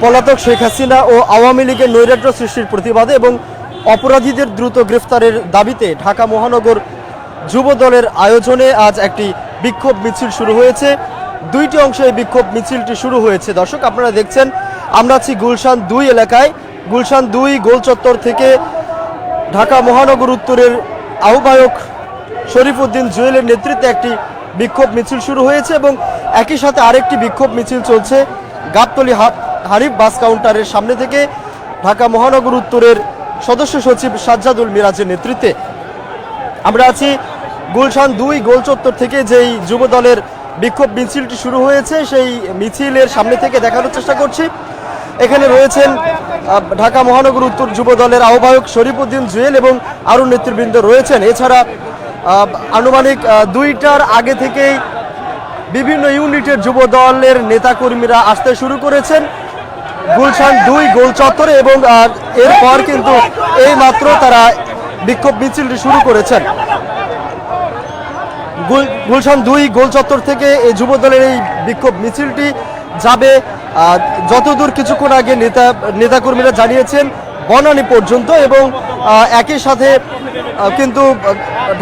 পলাতক শেখ হাসিনা ও আওয়ামী লীগের নৈরাজ্য সৃষ্টির প্রতিবাদে এবং অপরাধীদের দ্রুত গ্রেফতারের দাবিতে ঢাকা মহানগর যুব দলের আয়োজনে আজ একটি বিক্ষোভ মিছিল শুরু হয়েছে। দুইটি অংশে এই বিক্ষোভ মিছিলটি শুরু হয়েছে। দর্শক, আপনারা দেখছেন আমরা আছি গুলশান 2 এলাকায়। গুলশান 2 গোল চত্বর থেকে ঢাকা মহানগর উত্তরের আহ্বায়ক শরীফউদ্দিন জুয়েলের নেতৃত্বে একটি বিক্ষোভ মিছিল শুরু হয়েছে এবং একই সাথে আরেকটি বিক্ষোভ মিছিল চলছে গাবতলী হানিফ বাস কাউন্টারের সামনে থেকে ঢাকা মহানগর উত্তরের সদস্য সচিব সাজ্জাদুল মিরাজের নেতৃত্বে। আমরা আছি গুলশান 2 গোল চত্বর থেকে যেই যুব দলের বিক্ষোভ মিছিলটি শুরু হয়েছে সেই মিছিলের সামনে থেকে দেখানোর চেষ্টা করছি। এখানে রয়েছেন ঢাকা মহানগর উত্তর যুব দলের আহ্বায়ক শরীফউদ্দিন জুয়েল এবং আরও নেতৃবৃন্দ রয়েছেন। এছাড়া আনুমানিক 2টার আগে থেকেই বিভিন্ন ইউনিটের যুব দলের নেতাকর্মীরা আসতে শুরু করেছেন গুলশান 2 গোল চত্বরে এবং এরপর কিন্তু এই মাত্র তারা বিক্ষোভ মিছিলটি শুরু করেছেন। গুলশান 2 গোল চত্বর থেকে এই যুব দলের এই বিক্ষোভ মিছিলটি যাবে যতদূর কিছুক্ষণ আগে নেতাকর্মীরা জানিয়েছেন বনানী পর্যন্ত এবং একই সাথে কিন্তু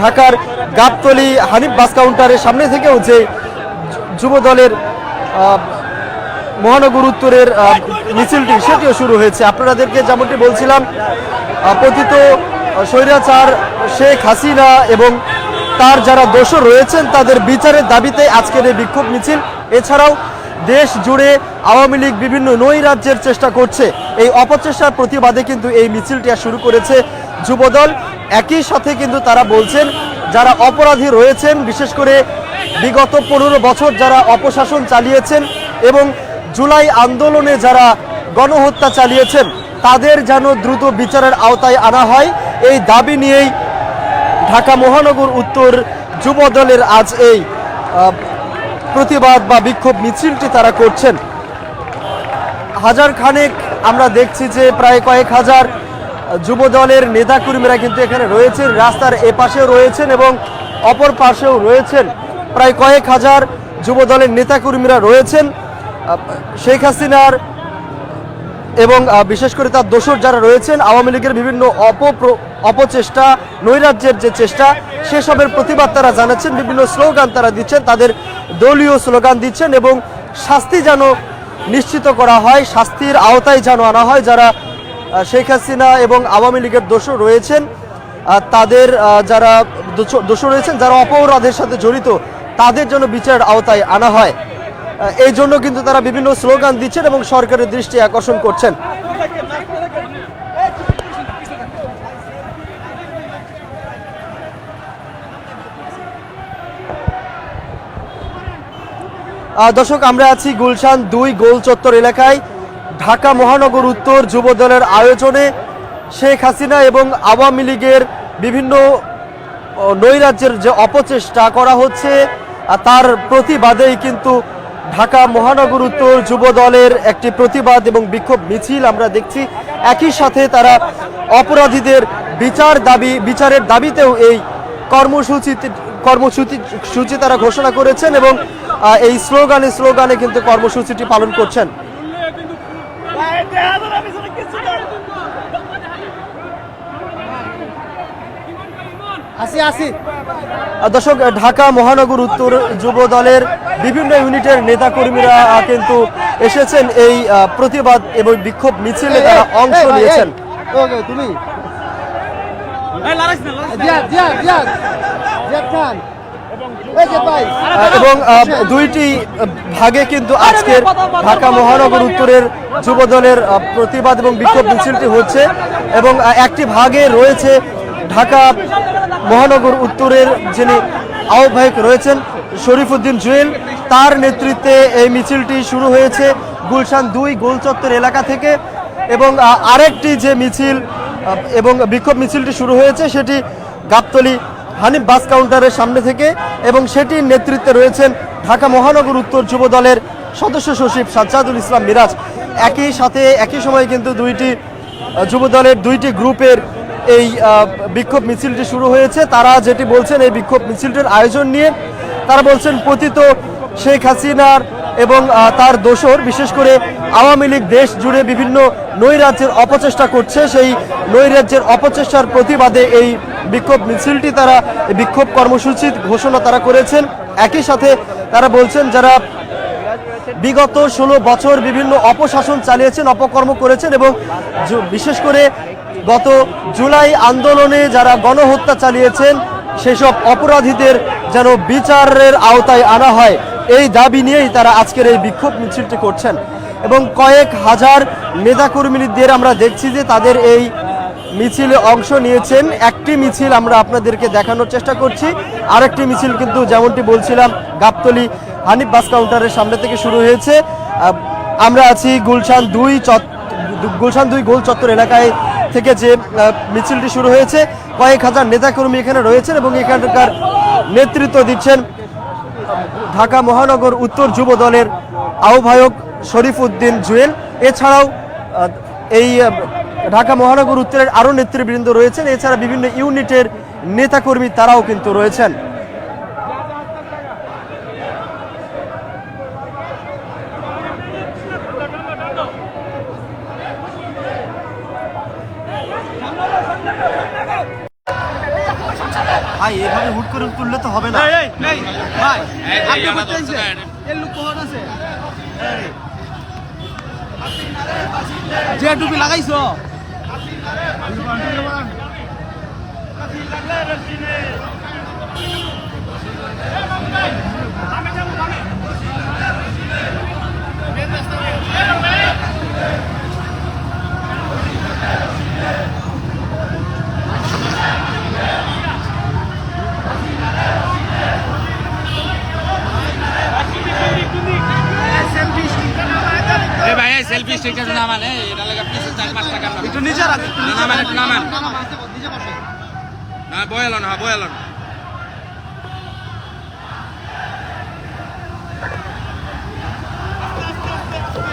ঢাকার গাবতলী হানিফ বাস কাউন্টারের সামনে থেকেও যে যুব দলের মহানগর উত্তরের মিছিলটি সেটিও শুরু হয়েছে। আপনাদেরকে যেমনটি বলছিলাম, পতিত স্বৈরাচার শেখ হাসিনা এবং তার যারা দোষর রয়েছেন তাদের বিচারের দাবিতে আজকের এই বিক্ষোভ মিছিল। এছাড়াও দেশ জুড়ে আওয়ামী লীগ বিভিন্ন নৈরাজ্যের চেষ্টা করছে, এই অপচেষ্টার প্রতিবাদে কিন্তু এই মিছিলটি শুরু করেছে যুবদল। একই সাথে কিন্তু তারা বলছেন যারা অপরাধী রয়েছেন, বিশেষ করে বিগত 15 বছর যারা অপশাসন চালিয়েছেন এবং জুলাই আন্দোলনে যারা গণহত্যা চালিয়েছেন তাদের যেন দ্রুত বিচারের আওতায় আনা হয়, এই দাবি নিয়েই ঢাকা মহানগর উত্তর যুব দলের আজ এই প্রতিবাদ বা বিক্ষোভ মিছিলটি তারা করছেন। হাজার খানেক আমরা দেখছি যে প্রায় কয়েক হাজার যুব দলের নেতাকর্মীরা কিন্তু এখানে রয়েছেন, রাস্তার এপাশেও রয়েছেন এবং অপর পাশেও রয়েছেন। প্রায় কয়েক হাজার যুব দলের নেতাকর্মীরা রয়েছেন শেখ হাসিনার এবং বিশেষ করে তার দোসর যারা রয়েছেন আওয়ামী লীগের বিভিন্ন অপচেষ্টা, নৈরাজ্যের যে চেষ্টা সেসবের প্রতিবাদ তারা জানাচ্ছেন। বিভিন্ন স্লোগান তারা দিচ্ছেন, তাদের দলীয় স্লোগান দিচ্ছেন এবং শাস্তি যেন নিশ্চিত করা হয়, শাস্তির আওতায় যেন আনা হয় যারা শেখ হাসিনা এবং আওয়ামী লীগের দোসর রয়েছেন, তাদের যারা দোসর রয়েছেন যারা অপরাধের সাথে জড়িত তাদের জন্য বিচারের আওতায় আনা হয়। এই জন্য কিন্তু তারা বিভিন্ন স্লোগান দিচ্ছেন এবং সরকারের দৃষ্টি আকর্ষণ করছেন। দর্শক, আমরা আছি গুলশান 2 গোল চত্বর এলাকায়। ঢাকা মহানগর উত্তর যুব দলের আয়োজনে শেখ হাসিনা এবং আওয়ামী লীগের বিভিন্ন নৈরাজ্যের যে অপচেষ্টা করা হচ্ছে তার প্রতিবাদেই কিন্তু ঢাকা মহানগর উত্তর যুব দলের একটি প্রতিবাদ এবং বিক্ষোভ মিছিল আমরা দেখছি। একই সাথে তারা অপরাধীদের বিচারের দাবিতেও এই কর্মসূচি তারা ঘোষণা করেছেন এবং এই স্লোগানে কিন্তু কর্মসূচিটি পালন করছেন। দর্শক, ঢাকা মহানগর উত্তর যুব দলের বিভিন্ন ইউনিটের নেতাকর্মীরা কিন্তু এসেছেন এই প্রতিবাদ এবং বিক্ষোভ মিছিলে তারা অংশ নিয়েছেন এবং দুইটি ভাগে কিন্তু আজকের ঢাকা মহানগর উত্তরের যুব দলের প্রতিবাদ এবং বিক্ষোভ মিছিলটি হচ্ছে এবং একটি ভাগে রয়েছে ঢাকা মহানগর উত্তরের যিনি আহ্বায়ক রয়েছেন শরীফউদ্দিন জুয়েল, তার নেতৃত্বে এই মিছিলটি শুরু হয়েছে গুলশান 2 গোল চত্বর এলাকা থেকে এবং আরেকটি যে মিছিল এবং বিক্ষোভ মিছিলটি শুরু হয়েছে সেটি গাবতলী হানিফ বাস কাউন্টারের সামনে থেকে এবং সেটির নেতৃত্বে রয়েছেন ঢাকা মহানগর উত্তর যুব দলের সদস্য সচিব সাজ্জাদুল ইসলাম মিরাজ। একই সময়ে কিন্তু দুইটি যুব দলের দুইটি গ্রুপের এই বিক্ষোভ মিছিলটি শুরু হয়েছে। তারা যেটি বলছেন এই বিক্ষোভ মিছিলটির আয়োজন নিয়ে, তারা বলছেন পতিত শেখ হাসিনার এবং তার দোসর, বিশেষ করে আওয়ামী লীগ দেশ জুড়ে বিভিন্ন নৈরাজ্যের অপচেষ্টা করছে। সেই নৈরাজ্যের অপচেষ্টার প্রতিবাদে এই বিক্ষোভ মিছিলটি, তারা বিক্ষোভ কর্মসূচি ঘোষণা তারা করেছেন। একই সাথে তারা বলছেন যারা বিগত 16 বছর বিভিন্ন অপশাসন চালিয়েছেন, অপকর্ম করেছেন এবং বিশেষ করে গত জুলাই আন্দোলনে যারা গণহত্যা চালিয়েছেন সেসব অপরাধীদের যেন বিচারের আওতায় আনা হয়, এই দাবি নিয়েই তারা আজকের এই বিক্ষোভ মিছিলটি করছেন। এবং কয়েক হাজার নেতাকর্মীদের আমরা দেখছি যে তাদের এই মিছিলে অংশ নিয়েছেন। একটি মিছিল আমরা আপনাদেরকে দেখানোর চেষ্টা করছি, আরেকটি মিছিল কিন্তু যেমনটি বলছিলাম গাবতলী হানিফ বাস কাউন্টারের সামনে থেকে শুরু হয়েছে। আমরা আছি গুলশান 2 গোল চত্বর এলাকায় থেকে যে মিছিলটি শুরু হয়েছে। কয়েক হাজার নেতাকর্মী এখানে রয়েছেন এবং এখানকার নেতৃত্ব দিচ্ছেন ঢাকা মহানগর উত্তর যুব দলের আহ্বায়ক শরীফ উদ্দিন জুয়েল। এছাড়াও এই ঢাকা মহানগর উত্তরের আরও নেতৃবৃন্দ রয়েছেন, এছাড়া বিভিন্ন ইউনিটের নেতাকর্মী তারাও কিন্তু রয়েছেন। ভাই এভাবে হুট করে তুললে তো হবে না। যে টুপি লাগাইছো সেলফি স্টিকটা না মানে এটা লাগা পিছে 4-5 টাকা না একটু নিচে রাখ, না মানে না মানে না বয়ালো না বয়ালো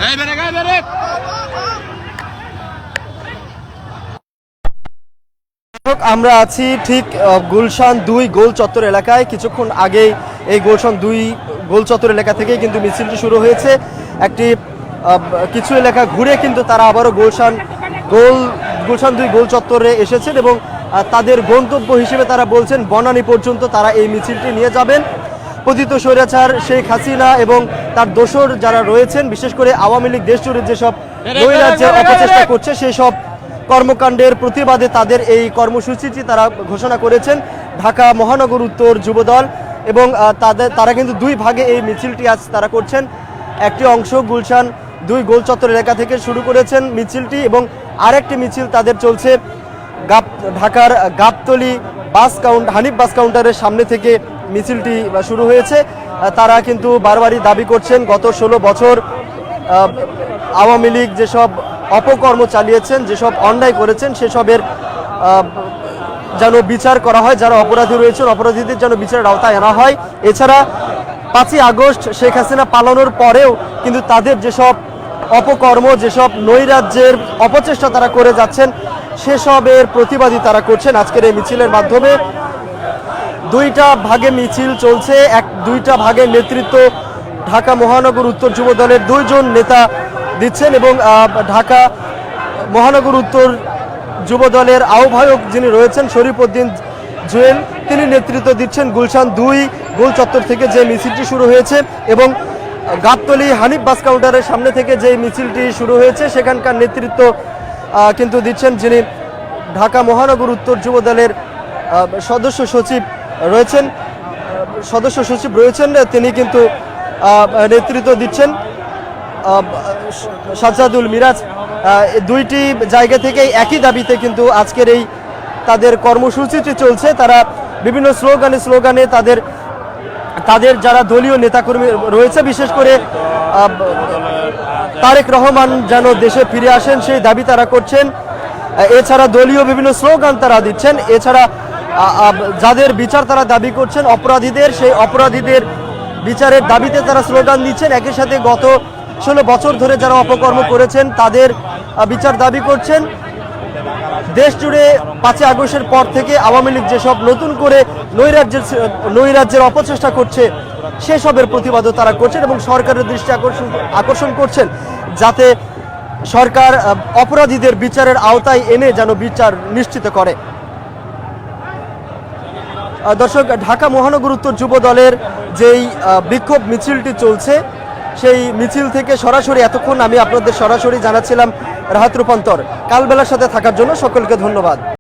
এই বেরে আমরা আছি ঠিক গুলশান 2 গোল চত্বর এলাকায়। কিছুক্ষণ আগেই এই গুলশান 2 গোল চত্বর এলাকা থেকেই কিন্তু মিছিলটি শুরু হয়েছে। একটি কিছু এলাকা ঘুরে কিন্তু তারা আবারও গুলশান 2 গোল চত্বরে এসেছেন এবং তাদের গন্তব্য হিসেবে তারা বলছেন বনানী পর্যন্ত তারা এই মিছিলটি নিয়ে যাবেন। পতিত স্বৈরাচার শেখ হাসিনা এবং তার দোসর যারা রয়েছেন, বিশেষ করে আওয়ামী লীগ দেশ জুড়ে যেসব নৈরাজ্যের অপচেষ্টা করছে সেই সব কর্মকাণ্ডের প্রতিবাদে তাদের এই কর্মসূচিটি তারা ঘোষণা করেছেন ঢাকা মহানগর উত্তর যুবদল। এবং তারা কিন্তু 2 ভাগে এই মিছিলটি আজ তারা করছেন। একটি অংশ গুলশান 2 গোল চত্বর এলাকা থেকে শুরু করেছেন মিছিলটি এবং আরেকটি মিছিল তাদের চলছে ঢাকার গাবতলী হানিফ বাস কাউন্টারের সামনে থেকে মিছিলটি শুরু হয়েছে। তারা কিন্তু বারবারই দাবি করছেন গত 16 বছর আওয়ামী লীগ যেসব অপকর্ম চালিয়েছেন, যেসব অন্যায় করেছেন সেসবের যেন বিচার করা হয়, যারা অপরাধী রয়েছেন অপরাধীদের যেন বিচারের আওতায় আনা হয়। এছাড়া 5ই আগস্ট শেখ হাসিনা পালানোর পরেও কিন্তু তাদের যেসব অপকর্ম, যেসব নৈরাজ্যের অপচেষ্টা তারা করে যাচ্ছেন সেসবের প্রতিবাদী তারা করছেন আজকের এই মিছিলের মাধ্যমে। 2টা ভাগে মিছিল চলছে, 2টা ভাগে নেতৃত্ব ঢাকা মহানগর উত্তর যুব দলের 2 জন নেতা দিচ্ছেন এবং ঢাকা মহানগর উত্তর যুব দলের আহ্বায়ক যিনি রয়েছেন শরীফ উদ্দিন জুয়েল, তিনি নেতৃত্ব দিচ্ছেন গুলশান 2 গোল চত্বর থেকে যে মিছিলটি শুরু হয়েছে এবং গাবতলী হানিফ বাস কাউন্টারের সামনে থেকে যে মিছিলটি শুরু হয়েছে সেখানকার নেতৃত্ব কিন্তু দিচ্ছেন যিনি ঢাকা মহানগর উত্তর যুব দলের সদস্য সচিব রয়েছেন, তিনি কিন্তু নেতৃত্ব দিচ্ছেন সাজ্জাদুল মিরাজ। 2টি জায়গা থেকে একই দাবিতে কিন্তু আজকের এই তাদের কর্মসূচিটি চলছে। তারা বিভিন্ন স্লোগানে তাদের যারা দলীয় নেতাকর্মী রয়েছে, বিশেষ করে তারেক রহমান যেন দেশে ফিরে আসেন সেই দাবি তারা করছেন। এছাড়া দলীয় বিভিন্ন স্লোগান তারা দিচ্ছেন। এছাড়া যাদের বিচার তারা দাবি করছেন অপরাধীদের, সেই অপরাধীদের বিচারের দাবিতে তারা স্লোগান দিচ্ছেন। একই সাথে গত 16 বছর ধরে যারা অপকর্ম করেছেন তাদের বিচার দাবি করছেন। দেশ জুড়ে 5ই আগস্টের পর থেকে আওয়ামী লীগ যেসব নতুন করে নৈরাজ্যের অপচেষ্টা করছে সেসবের প্রতিবাদও তারা করছেন এবং সরকারের দৃষ্টি আকর্ষণ করছেন যাতে সরকার অপরাধীদের বিচারের আওতায় এনে যেন বিচার নিশ্চিত করে। দর্শক, ঢাকা মহানগর উত্তর যুব দলের যেই বিক্ষোভ মিছিলটি চলছে সেই মিছিল থেকে সরাসরি এতক্ষণ আমি আপনাদের সরাসরি জানাচ্ছিলাম রাহাত রূপান্তর। কালবেলার সাথে থাকার জন্য সকলকে ধন্যবাদ।